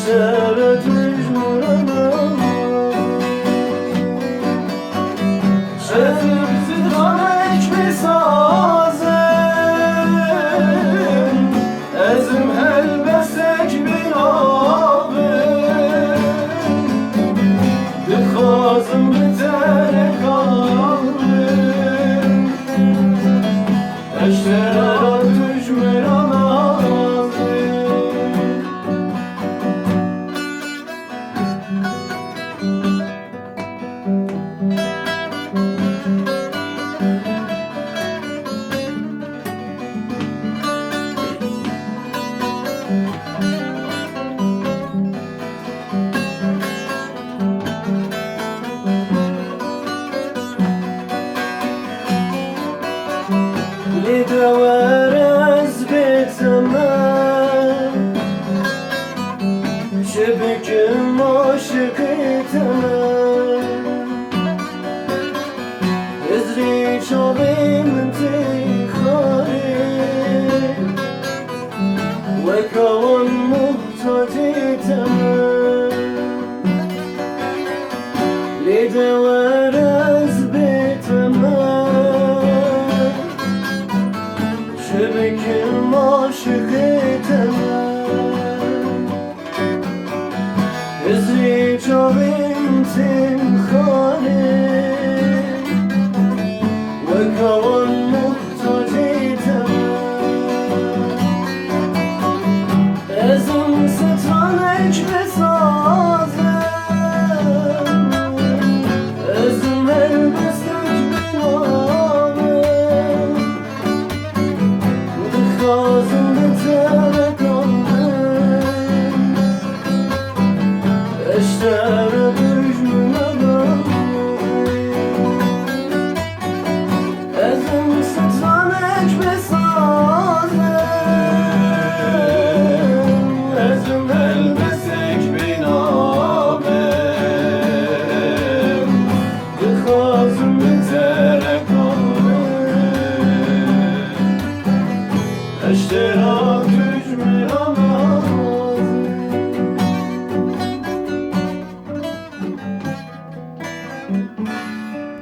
شرت مجمورنا شرت زدانك بسازم ازم هلبسك بنابم دخازم بترك قلبم اشترت مجمورنا لدوار أثبت أمان شبك عاشقت أمان ازري شوقي من تخاري وكون محتاجي تمان لدوار أثبت أمان شبك عاشقت أمان ازري شوقي